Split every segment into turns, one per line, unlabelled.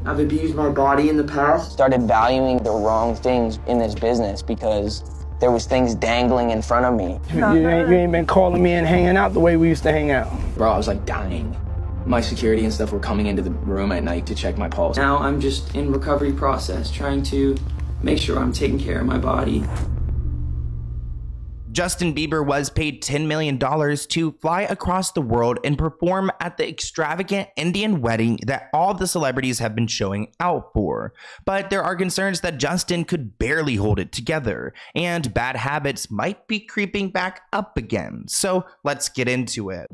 I've abused my body in the past.
Started valuing the wrong things in this business because there was things dangling in front of me.
You ain't been calling me and hanging out the way we used to hang out.
Bro, I was like dying. My security and stuff were coming into the room at night to check my pulse. Now I'm just in recovery process, trying to make sure I'm taking care of my body.
Justin Bieber was paid $10 million to fly across the world and perform at the extravagant Indian wedding that all the celebrities have been showing out for. But there are concerns that Justin could barely hold it together, and bad habits might be creeping back up again. So let's get into it.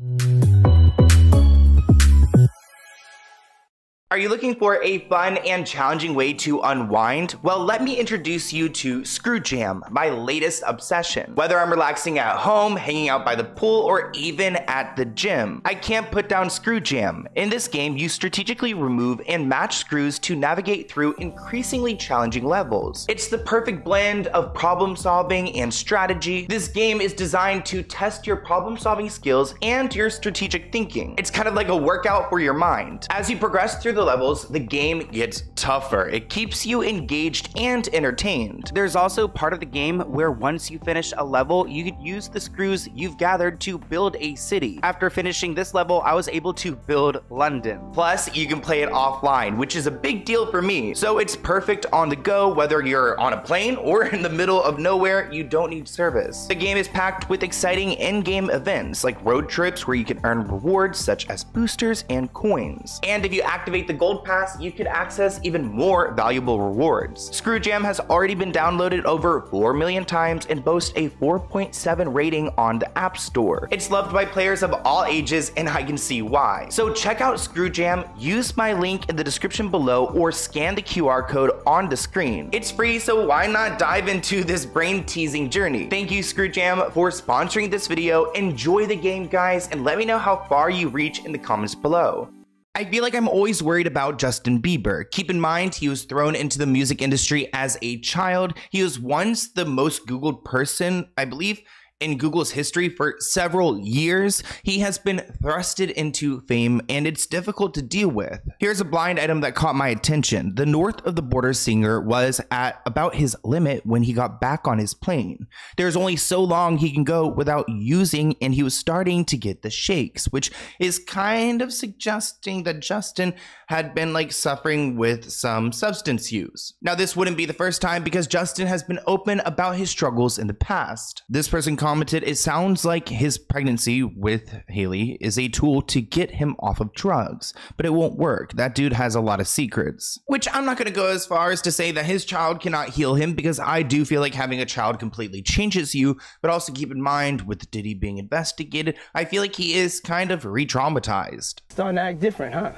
Are you looking for a fun and challenging way to unwind? Well, let me introduce you to Screw Jam, my latest obsession. Whether I'm relaxing at home, hanging out by the pool, or even at the gym, I can't put down Screw Jam. In this game, you strategically remove and match screws to navigate through increasingly challenging levels. It's the perfect blend of problem solving and strategy. This game is designed to test your problem solving skills and your strategic thinking. It's kind of like a workout for your mind. As you progress through the levels, the game gets tougher. It keeps you engaged and entertained. There's also part of the game where once you finish a level, you could use the screws you've gathered to build a city. After finishing this level, I was able to build London. Plus, you can play it offline, which is a big deal for me. So it's perfect on the go, whether you're on a plane or in the middle of nowhere, you don't need service. The game is packed with exciting in-game events like road trips where you can earn rewards such as boosters and coins. And if you activate the Gold Pass, you could access even more valuable rewards. Screw Jam has already been downloaded over 4 million times and boasts a 4.7 rating on the App Store. It's loved by players of all ages, and I can see why. So check out Screw Jam, use my link in the description below, or scan the QR code on the screen. It's free, so why not dive into this brain-teasing journey? Thank you, Screw Jam, for sponsoring this video. Enjoy the game, guys, and let me know how far you reach in the comments below. I feel like I'm always worried about Justin Bieber. Keep in mind, he was thrown into the music industry as a child. He was once the most Googled person, I believe, in Google's history for several years. He has been thrusted into fame, and it's difficult to deal with. Here's a blind item that caught my attention. The north of the border singer was at about his limit when he got back on his plane. There's only so long he can go without using, and he was starting to get the shakes, which is kind of suggesting that Justin had been suffering with some substance use. Now, this wouldn't be the first time because Justin has been open about his struggles in the past. This person commented, "It sounds like his pregnancy with Haley is a tool to get him off of drugs, but it won't work. That dude has a lot of secrets." Which I'm not going to go as far as to say that his child cannot heal him, because I do feel like having a child completely changes you, but also keep in mind with Diddy being investigated, I feel like he is kind of re-traumatized.
Starting to act different, huh?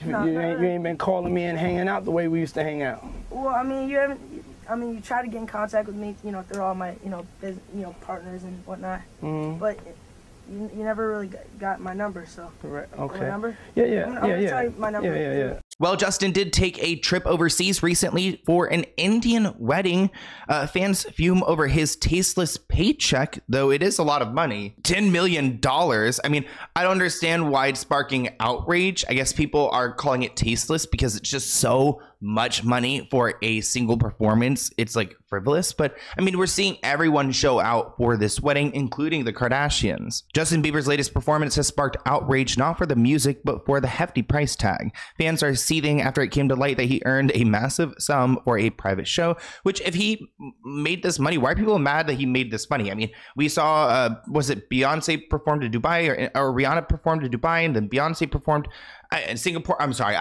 You ain't been calling me and hanging out the way we used to hang out.
Well, I mean, you try to get in contact with me, through all my, partners and whatnot. Mm-hmm. But you never really got my number, so.
Correct. Okay.
My number?
Yeah.
I'm gonna tell you my number.
Yeah.
Well, Justin did take a trip overseas recently for an Indian wedding. Fans fume over his tasteless paycheck, though it is a lot of money. $10 million. I mean, I don't understand why it's sparking outrage. I guess people are calling it tasteless because it's just so much money for a single performance. It's frivolous, but I mean, we're seeing everyone show out for this wedding, including the Kardashians. Justin Bieber's latest performance has sparked outrage not for the music, but for the hefty price tag. Fans are seething after it came to light that he earned a massive sum for a private show, which if he made this money, why are people mad that he made this money? I mean, we saw, was it Beyonce performed in Dubai, or Rihanna performed in Dubai, and then Beyonce performed in Singapore. I'm sorry,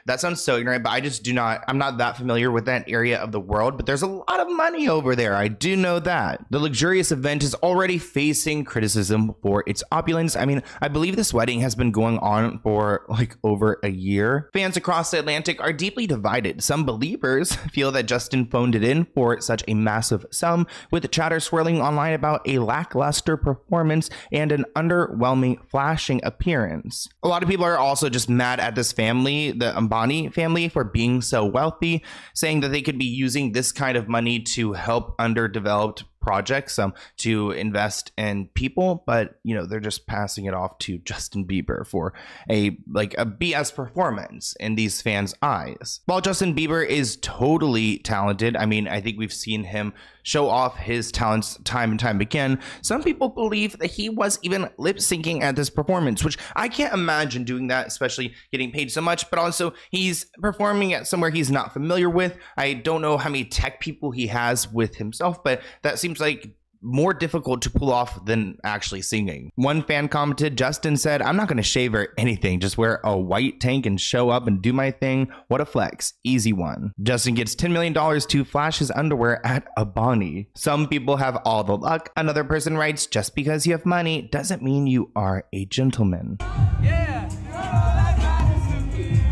that sounds so ignorant, but I'm not that familiar with that area of the world, but there's a lot of money over there. I do know that. The luxurious event is already facing criticism for its opulence. I mean, I believe this wedding has been going on for over a year. Fans across the Atlantic are deeply divided. Some believers feel that Justin phoned it in for such a massive sum, with chatter swirling online about a lackluster performance and an underwhelming flashing appearance. A lot of people are also just mad at this family, the Ambani family, for being so wealthy, saying that they could be using this kind of money to help underdeveloped projects to invest in people, but you know, they're just passing it off to Justin Bieber for a BS performance in these fans' eyes. While Justin Bieber is totally talented, I mean, I think we've seen him show off his talents time and time again, some people believe that he was even lip syncing at this performance, which I can't imagine doing that, especially getting paid so much. But also, he's performing at somewhere he's not familiar with. I don't know how many tech people he has with himself, but that seems like more difficult to pull off than actually singing. One fan commented, Justin said, I'm not going to shave or anything, just wear a white tank and show up and do my thing. What a flex. Easy one. Justin gets $10 million to flash his underwear at a Bonnie. Some people have all the luck. Another person writes, just because you have money doesn't mean you are a gentleman.
Yeah.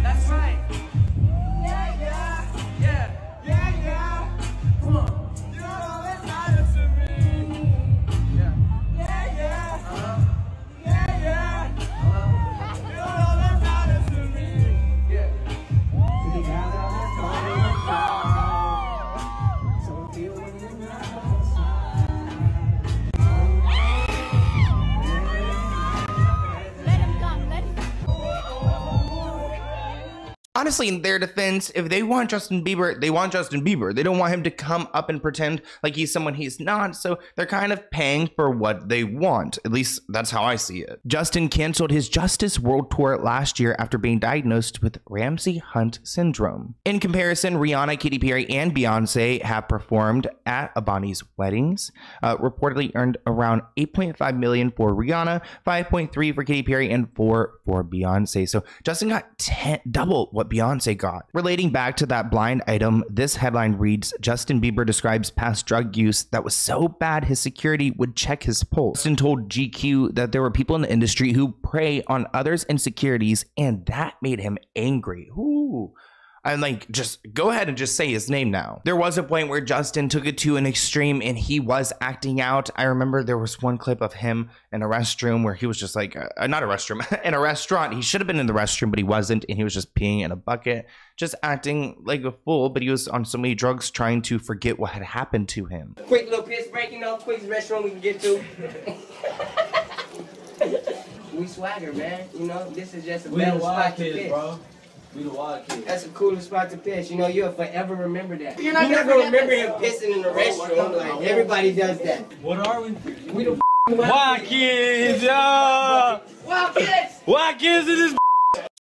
That's right.
Honestly, in their defense, if they want Justin Bieber, they want Justin Bieber. They don't want him to come up and pretend like he's someone he's not, so they're kind of paying for what they want. At least that's how I see it. Justin canceled his Justice World Tour last year after being diagnosed with Ramsay Hunt syndrome. In comparison, Rihanna, Katy Perry, and Beyonce have performed at Bonnie's weddings, reportedly earned around $8.5 million for Rihanna, $5.3 for Katy Perry, and $4 for Beyonce. So Justin got double what Beyonce got. Relating back to that blind item, this headline reads, Justin Bieber describes past drug use that was so bad his security would check his pulse. Justin told GQ that there were people in the industry who prey on others' insecurities, and that made him angry. Ooh. I'm like, just go ahead and just say his name now. There was a point where Justin took it to an extreme and he was acting out. I remember there was one clip of him in a restroom where he was just like, not a restroom, in a restaurant. He should have been in the restroom, but he wasn't. And he was just peeing in a bucket, just acting like a fool. But he was on so many drugs trying to forget what had happened to him.
Quick little piss break, you know, quick restaurant we can get to. We swagger, man. You know, this is just a better spot to piss. Bro. We the wild kids. That's the coolest spot to piss. You know, you'll forever remember that. You're not gonna remember him pissing in the restroom. Like, everybody does that.
What are we?
We the
wild kids, yo!
Wild kids!
Wild kids in this.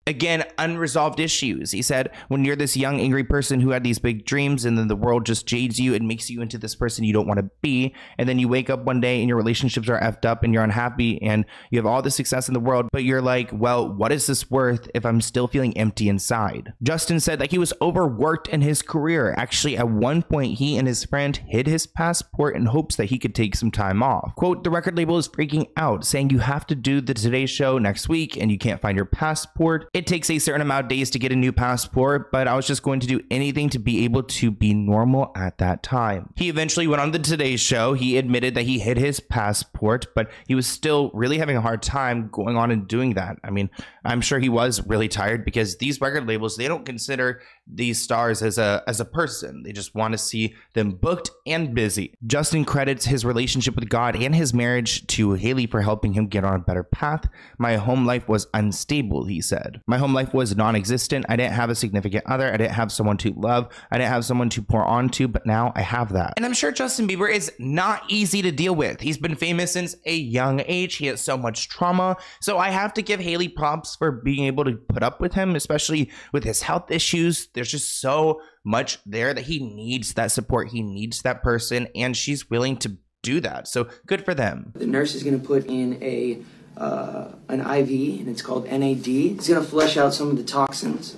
Again, unresolved issues. He said, when you're this young, angry person who had these big dreams and then the world just jades you and makes you into this person you don't want to be, and then you wake up one day and your relationships are effed up and you're unhappy and you have all the success in the world, but you're like, well, what is this worth if I'm still feeling empty inside? Justin said that he was overworked in his career. Actually, at one point, he and his friend hid his passport in hopes that he could take some time off. Quote, the record label is freaking out, saying you have to do the Today Show next week and you can't find your passport. It takes a certain amount of days to get a new passport, but I was just going to do anything to be able to be normal at that time. He eventually went on the Today Show. He admitted that he hid his passport, but he was still really having a hard time going on and doing that. I mean, I'm sure he was really tired because these record labels, they don't consider these stars as a person. They just want to see them booked and busy. Justin credits his relationship with God and his marriage to Haley for helping him get on a better path. My home life was unstable, he said. My home life was non-existent. I didn't have a significant other. I didn't have someone to love. I didn't have someone to pour onto, but now I have that. And I'm sure Justin Bieber is not easy to deal with. He's been famous since a young age. He has so much trauma. So I have to give Haley props for being able to put up with him, especially with his health issues. There's just so much there that he needs that support. He needs that person, and she's willing to do that. So good for them.
The nurse is going to put in an IV, and it's called NAD. It's going to flush out some of the toxins.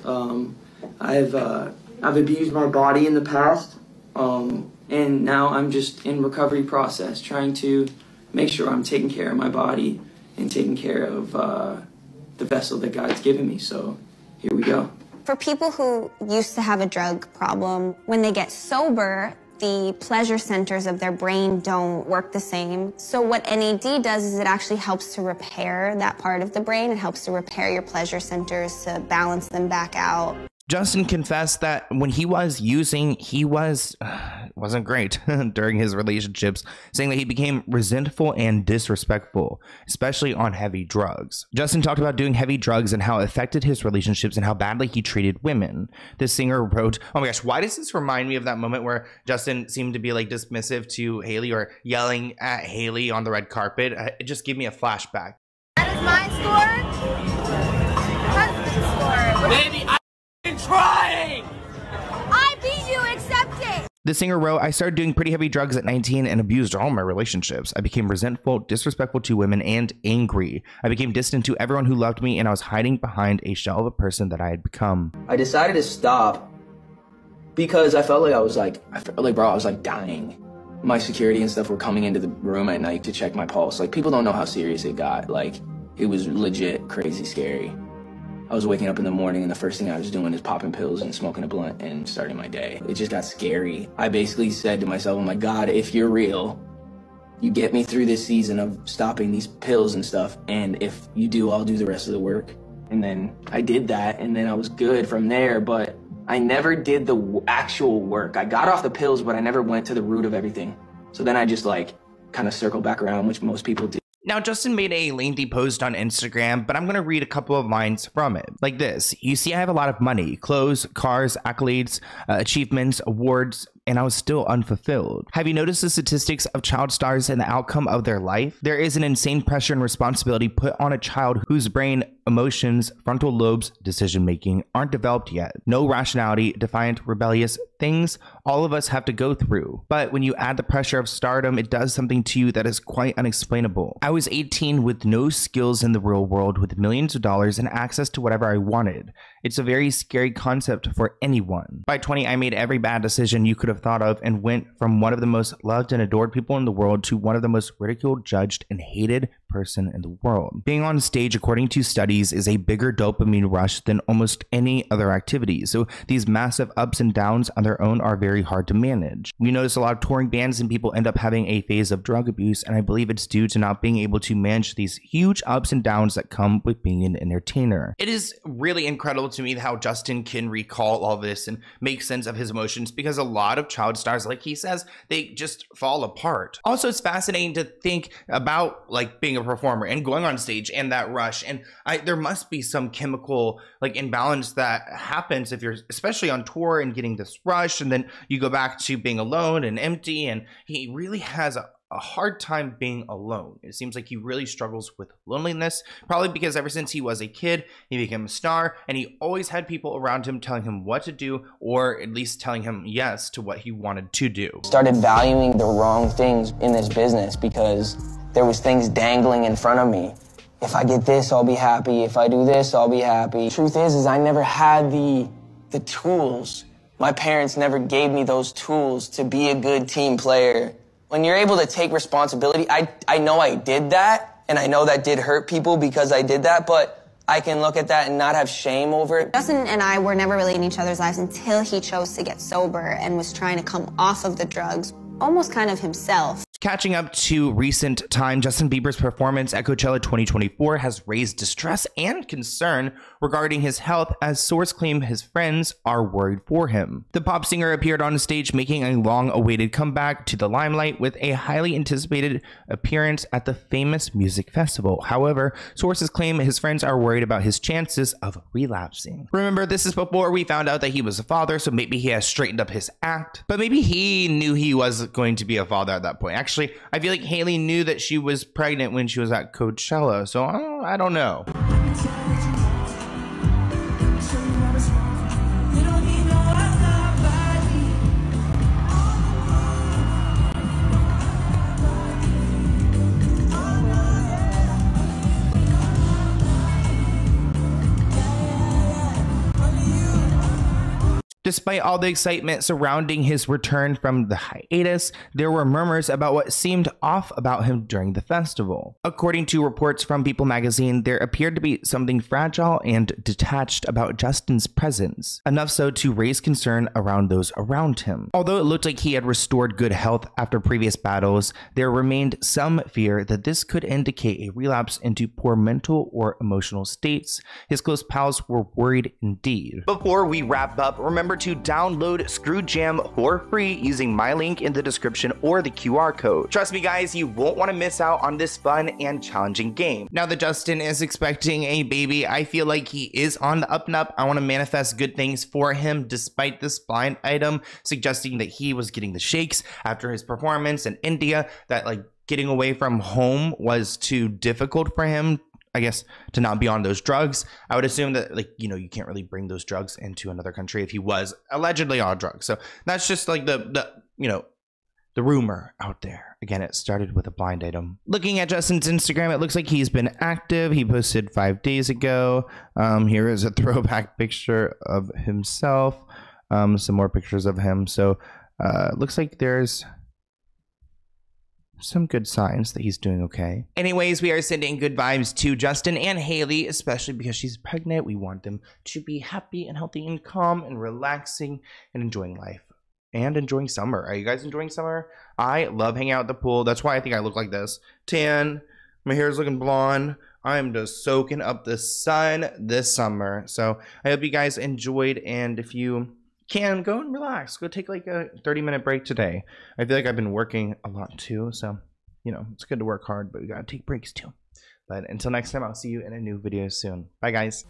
I've abused my body in the past, and now I'm just in recovery process, trying to make sure I'm taking care of my body and taking care of the vessel that God's given me. So here we go.
For people who used to have a drug problem, when they get sober, the pleasure centers of their brain don't work the same. So what NAD does is it actually helps to repair that part of the brain. It helps to repair your pleasure centers to balance them back out.
Justin confessed that when he was using, he was wasn't great during his relationships, saying that he became resentful and disrespectful, especially on heavy drugs. Justin talked about doing heavy drugs and how it affected his relationships and how badly he treated women. The singer wrote, oh my gosh, why does this remind me of that moment where Justin seemed to be like dismissive to Haley or yelling at Haley on the red carpet? It just gave me a flashback.
That is my score. Husband's score.
Baby, I've been trying.
I beat you, accept it.
The singer wrote, I started doing pretty heavy drugs at 19 and abused all my relationships. I became resentful, disrespectful to women, and angry. I became distant to everyone who loved me, and I was hiding behind a shell of a person that I had become.
I decided to stop because I felt like I was dying. My security and stuff were coming into the room at night to check my pulse. Like, people don't know how serious it got. Like, it was legit crazy scary. I was waking up in the morning and the first thing I was doing is popping pills and smoking a blunt and starting my day. It just got scary. I basically said to myself, oh my God, if you're real, you get me through this season of stopping these pills and stuff. And if you do, I'll do the rest of the work. And then I did that, and then I was good from there, but I never did the actual work. I got off the pills, but I never went to the root of everything. So then I just like kind of circled back around, which most people do.
Now, Justin made a lengthy post on Instagram, but I'm going to read a couple of lines from it. Like this: you see, I have a lot of money, clothes, cars, accolades, achievements, awards, and I was still unfulfilled. Have you noticed the statistics of child stars and the outcome of their life? There is an insane pressure and responsibility put on a child whose brain, emotions, frontal lobes, decision-making aren't developed yet. No rationality, defiant, rebellious things all of us have to go through. But when you add the pressure of stardom, it does something to you that is quite unexplainable. I was 18 with no skills in the real world, with millions of dollars and access to whatever I wanted. It's a very scary concept for anyone. By 20, I made every bad decision you could have thought of and went from one of the most loved and adored people in the world to one of the most ridiculed, judged, and hated person in the world. Being on stage, according to studies, is a bigger dopamine rush than almost any other activity. So these massive ups and downs on their own are very hard to manage. We notice a lot of touring bands and people end up having a phase of drug abuse, and I believe it's due to not being able to manage these huge ups and downs that come with being an entertainer. It is really incredible to me how Justin can recall all this and make sense of his emotions, because a lot of child stars, like he says, they just fall apart. Also, it's fascinating to think about like being a performer and going on stage and that rush, and there must be some chemical like imbalance that happens if you're especially on tour and getting this rush, and then you go back to being alone and empty, and he really has a hard time being alone. It seems like he really struggles with loneliness, probably because ever since he was a kid, he became a star, and he always had people around him telling him what to do, or at least telling him yes to what he wanted to do.
Started valuing the wrong things in this business because there was things dangling in front of me. If I get this, I'll be happy. If I do this, I'll be happy. Truth is I never had the tools. My parents never gave me those tools to be a good team player. When you're able to take responsibility, I know I did that, and I know that did hurt people because I did that, but I can look at that and not have shame over it.
Justin and I were never really in each other's lives until he chose to get sober and was trying to come off of the drugs, almost kind of himself.
Catching up to recent time, Justin Bieber's performance at Coachella 2024 has raised distress and concern regarding his health, as sources claim his friends are worried for him. The pop singer appeared on stage making a long-awaited comeback to the limelight with a highly anticipated appearance at the famous music festival. However, sources claim his friends are worried about his chances of relapsing. Remember, this is before we found out that he was a father, so maybe he has straightened up his act, but maybe he knew he was going to be a father at that point. Actually, I feel like Haley knew that she was pregnant when she was at Coachella, so I don't know. Despite all the excitement surrounding his return from the hiatus, there were murmurs about what seemed off about him during the festival. According to reports from People magazine, there appeared to be something fragile and detached about Justin's presence, enough so to raise concern around those around him. Although it looked like he had restored good health after previous battles, there remained some fear that this could indicate a relapse into poor mental or emotional states. His close pals were worried indeed. Before we wrap up, remember to download Screw Jam for free using my link in the description or the QR code. Trust me guys, you won't want to miss out on this fun and challenging game. Now that Justin is expecting a baby, I feel like he is on the up and up. I want to manifest good things for him despite this blind item suggesting that he was getting the shakes after his performance in India, that like getting away from home was too difficult for him, I guess, to not be on those drugs. I would assume that, like, you know, you can't really bring those drugs into another country if he was allegedly on drugs. So that's just like the you know, the rumor out there. Again, it started with a blind item. Looking at Justin's Instagram, it looks like he's been active. He posted 5 days ago. Here is a throwback picture of himself. Some more pictures of him. So looks like there's some good signs that he's doing okay. Anyways, we are sending good vibes to Justin and Haley, especially because she's pregnant. We want them to be happy and healthy and calm and relaxing and enjoying life and enjoying summer. Are you guys enjoying summer? I love hanging out at the pool. That's why I think I look like this. Tan, my hair is looking blonde. I'm just soaking up the sun this summer. So I hope you guys enjoyed, and if you can, go and relax. Go take like a 30-minute break today. I feel like I've been working a lot too, so you know, it's good to work hard, but we gotta take breaks too. But until next time, I'll see you in a new video soon. Bye guys.